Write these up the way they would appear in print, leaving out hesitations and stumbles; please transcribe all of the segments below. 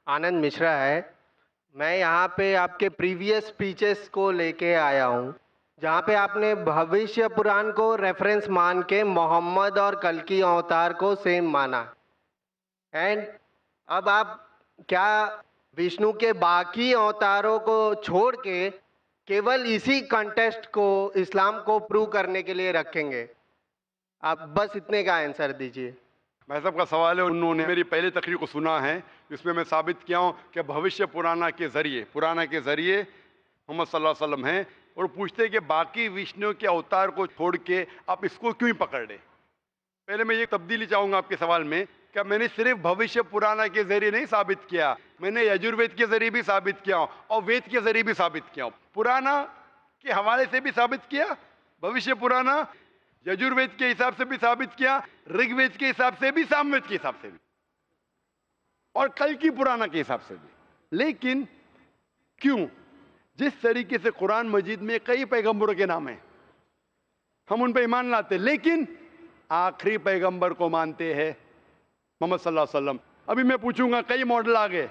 आनंद मिश्रा है। मैं यहाँ पे आपके प्रीवियस स्पीचेस को लेके आया हूँ, जहाँ पे आपने भविष्य पुराण को रेफरेंस मान के मोहम्मद और कल्कि अवतार को सेम माना। एंड अब आप क्या विष्णु के बाकी अवतारों को छोड़ के केवल इसी कंटेस्ट को इस्लाम को प्रूव करने के लिए रखेंगे? आप बस इतने का आंसर दीजिए। भाई साहब का सवाल है, उन्होंने मेरी पहली तकरीर को सुना है, जिसमें मैं साबित किया हूँ कि भविष्य पुराना के जरिए मोहम्मद सल्लल्लाहु अलैहि वसल्लम हैं, और पूछते हैं कि बाकी विष्णु के अवतार को छोड़ के आप इसको क्यों ही पकड़ रहे। पहले मैं ये तब्दीली चाहूंगा आपके सवाल में, क्या मैंने सिर्फ भविष्य पुराना के जरिए नहीं साबित किया, मैंने यजुर्वेद के जरिए भी साबित किया हूँ और वेद के जरिए भी साबित किया हूँ। पुराना के हवाले से भी साबित किया, भविष्य पुराना यजुर्वेद के हिसाब से भी साबित किया, ऋग्वेद के हिसाब से भी, सामवेद के हिसाब से भी, और कल की पुराना के हिसाब से भी। लेकिन क्यों? जिस तरीके से कुरान मजीद में कई पैगंबरों के नाम हैं, हम उन पर ईमान लाते, लेकिन आखिरी पैगंबर को मानते हैं, मोहम्मद सल्लल्लाहु अलैहि वसल्लम। अभी मैं पूछूंगा, कई मॉडल आ गए।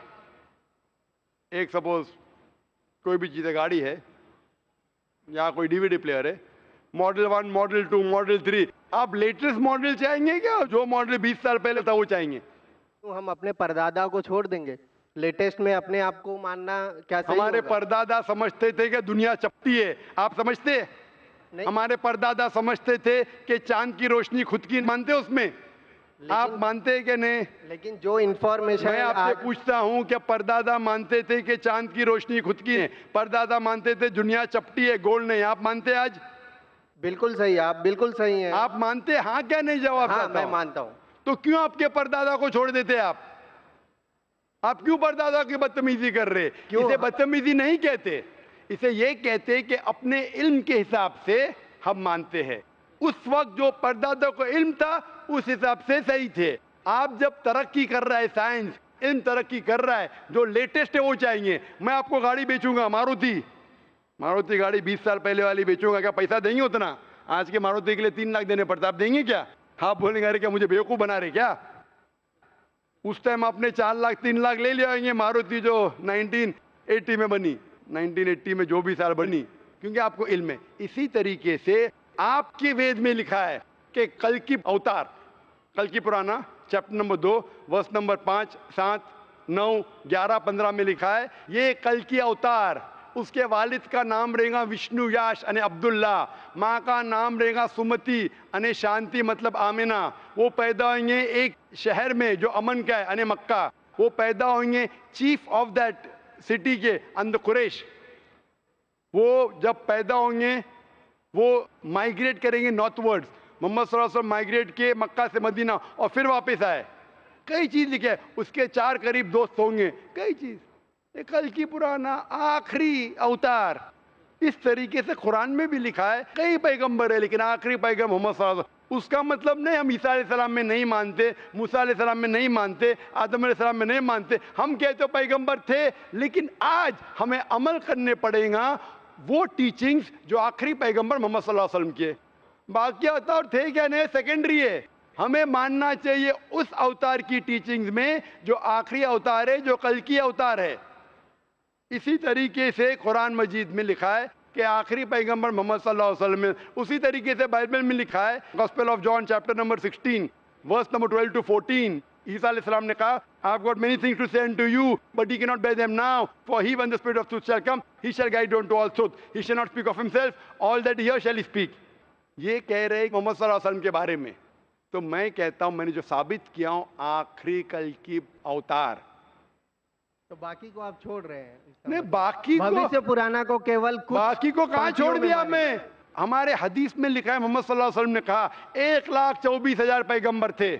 एक सपोज कोई भी चीज़, गाड़ी है या कोई डीवीडी प्लेयर है, मॉडल 1, मॉडल 2, मॉडल 3, आप लेटेस्ट मॉडल चाहेंगे क्या? जो मॉडल 20 साल पहले था वो चाहेंगे? तो हम अपने परदादा को छोड़ देंगे? लेटेस्ट में अपने आप को मानना क्या सही हमारे होगा? परदादा समझते थे कि दुनिया चपटी है, आप समझते? नहीं। हमारे परदादा समझते थे कि चांद की रोशनी खुद की, मानते उसमें? आप मानते हैं कि नहीं? लेकिन जो इंफॉर्मेशन मैं आपसे पूछता हूं कि परदादा मानते थे कि चांद की रोशनी खुद की है, परदादा मानते थे दुनिया चपटी है, गोल नहीं, आप मानते आज? बिल्कुल सही है, आप बिल्कुल सही हैं। आप मानते? हाँ क्या नहीं जवाब? हाँ, मैं मानता हूँ। तो क्यों आपके परदादा को छोड़ देते आप क्यों परदादा की बदतमीजी कर रहे? क्यों? इसे बदतमीजी नहीं कहते, इसे ये कहते कि अपने इल्म के हिसाब से हम मानते हैं। उस वक्त जो परदादा को इल्म था उस हिसाब से सही थे। आप जब तरक्की कर रहा है, साइंस इल्म तरक्की कर रहा है, जो लेटेस्ट है वो चाहिए। मैं आपको गाड़ी बेचूंगा, मारुति गाड़ी 20 साल पहले वाली बेचूंगा, क्या पैसा देंगे उतना? आज के मारुति के लिए 3 लाख देने पड़ता, आप देंगे क्या? आप बोलेंगे अरे क्या मुझे बेवकूफ बना रहे क्या? उस टाइम आपने 4 लाख 3 लाख ले लिया मारुति, जो 1980 में बनी, 1980 में जो भी साल बनी, क्योंकि आपको इल्म है। इसी तरीके से आपके वेद में लिखा है कि कल की अवतार, कल की पुराना चैप्टर नंबर 2 वर्स नंबर 5, 7, 9, 11, 15 में लिखा है ये कल की अवतार। उसके वालिद का नाम रहेगा विष्णु याश अने अब्दुल्ला, माँ का नाम रहेगा सुमति अने शांति मतलब आमिना। वो पैदा होंगे एक शहर में जो अमन का है अने मक्का। वो पैदा होंगे चीफ ऑफ दैट सिटी के अंदर कुरैश। वो जब पैदा होंगे वो माइग्रेट करेंगे नॉर्थवर्ड्स। मोहम्मद सल्लल्लाहु अलैहि वसल्लम माइग्रेट किए मक्का से मदीना और फिर वापस आए। कई चीज लिखे है, उसके 4 करीब दोस्त होंगे, कई चीज। कल की पुराना आखिरी अवतार, इस तरीके से कुरान में भी लिखा है। कई पैगंबर है लेकिन आखिरी पैगंबर मोहम्मद सल्लल्लाहु अलैहि वसल्लम। उसका मतलब नहीं हम ईसा अलैहिस्सलाम में नहीं मानते, मूसा अलैहिस्सलाम में नहीं मानते, आदम अलैहिस्सलाम में नहीं मानते। हम कहते हो पैगंबर थे, लेकिन आज हमें अमल करने पड़ेगा वो टीचिंग्स जो आखिरी पैगंबर मोहम्मद सल्लल्लाहु अलैहि वसल्लम के। बाकी अवतार थे क्या नहीं, सेकेंडरी है। हमें मानना चाहिए उस अवतार की टीचिंग्स में जो आखिरी अवतार है, जो कल की अवतार है। इसी तरीके से कुरान मजीद में लिखा है कि आखिरी पैगंबर मोहम्मद सल्लल्लाहु अलैहि वसल्लम है। उसी तरीके से बाइबल में लिखा है, gospel of John chapter number 16 verse number 12 to 14, ईसा अलैहिस्सलाम ने कहा I have got many things to say to you but you can not bear them now, for he when the spirit of truth shall come he shall guide you to all truth, he shall not speak of himself, all that he hear shall speak. ये कह रहे हैं मोहम्मद सल्लल्लाहु अलैहि वसल्लम के बारे में। तो मैं कहता हूं, मैंने जो साबित किया हूं आखिरी कल की अवतार। तो बाकी को आप छोड़ रहे हैं? नहीं, बाकी को, भविष्य पुराना को केवल कुछ बाकी को कहां छोड़ दिया मैं? हमारे हदीस में लिखा है मोहम्मद सल्लल्लाहु अलैहि वसल्लम ने कहा 1,24,000 पैगंबर थे,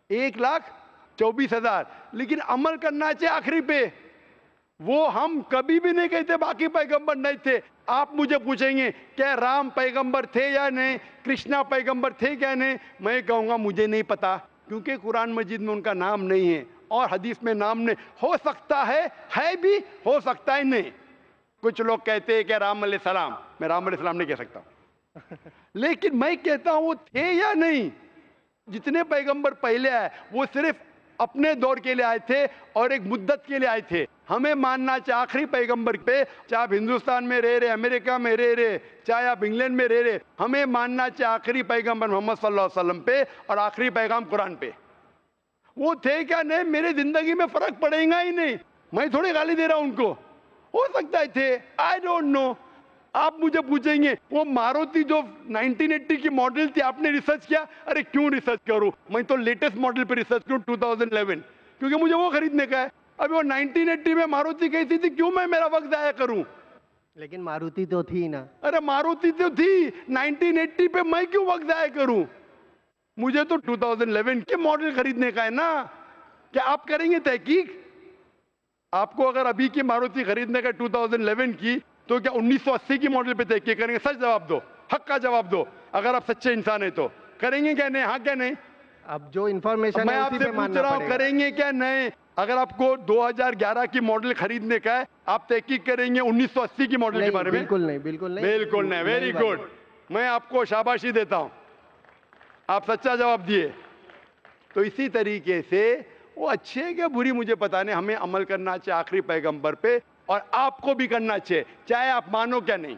1,24,000, लेकिन अमल करना चाहिए आखिरी पे। वो हम कभी भी नहीं कहते बाकी पैगंबर नहीं थे। आप मुझे पूछेंगे क्या राम पैगंबर थे या नहीं, कृष्णा पैगंबर थे क्या नहीं, मैं कहूंगा मुझे नहीं पता, क्योंकि कुरान मजीद में उनका नाम नहीं है और हदीस में नाम नहीं। हो सकता है भी, हो सकता है नहीं। कुछ लोग कहते हैं कि राम अलैहिस्सलाम, मैं राम अलैहिस्सलाम नहीं कह सकता लेकिन मैं कहता हूं वो थे या नहीं। जितने पैगंबर पहले आए वो सिर्फ अपने दौर के लिए आए थे और एक मुद्दत के लिए आए थे। हमें मानना चाहिए आखिरी पैगंबर पे, चाहे आप हिंदुस्तान में रह रहे, अमेरिका में रह रहे, चाहे आप इंग्लैंड में रह रहे, हमें मानना चाहिए आखिरी पैगंबर मोहम्मद सल्लल्लाहु अलैहि वसल्लम पे और आखिरी पैगाम कुरान पे। वो थे क्या नहीं, मेरे जिंदगी में फर्क पड़ेगा ही नहीं, मैं थोड़ी गाली दे रहा हूं उनको, हो सकता है थे, आई डोंट नो। आप मुझे पूछेंगे वो मारुति जो 1980 की मॉडल थी आपने रिसर्च किया? अरे क्यों रिसर्च करूं, मैं तो लेटेस्ट मॉडल पे रिसर्च करूं 2011, क्योंकि मुझे वो खरीदने का है। अभी वो 1980 में मारुति कैसी थी, क्यों मैं मेरा वक्त जाया करूं? लेकिन मारुति तो थी ना। अरे मारुति तो थी 1980 पे, मैं क्यों वक्त जाया करूं? मुझे तो 2011 के मॉडल खरीदने का है ना। क्या आप करेंगे तहकीक? आपको अगर अभी की मारुति खरीदने का 2011 की, तो क्या 1980 की मॉडल पे तहकीक करेंगे? सच जवाब दो, हक का जवाब दो, अगर आप सच्चे इंसान है तो करेंगे क्या नहीं? हाँ क्या नहीं? अब जो इंफॉर्मेशन मैं है उसी आपसे पे पूछ मानना रहा हूं, पड़ेगा। करेंगे क्या नहीं? अगर आपको 2011 की मॉडल खरीदने का है, आप तहकीक करेंगे 1980 की मॉडल के नहीं, बारे में? बिल्कुल नहीं, बिल्कुल नहीं। बिल्कुल नहीं। वेरी बात गुड, मैं आपको शाबाशी देता हूं, आप सच्चा जवाब दिए। तो इसी तरीके से वो अच्छे है क्या बुरी मुझे पता नहीं, हमें अमल करना चाहिए आखिरी पैगंबर पे, और आपको भी करना चाहिए, चाहे आप मानो क्या नहीं।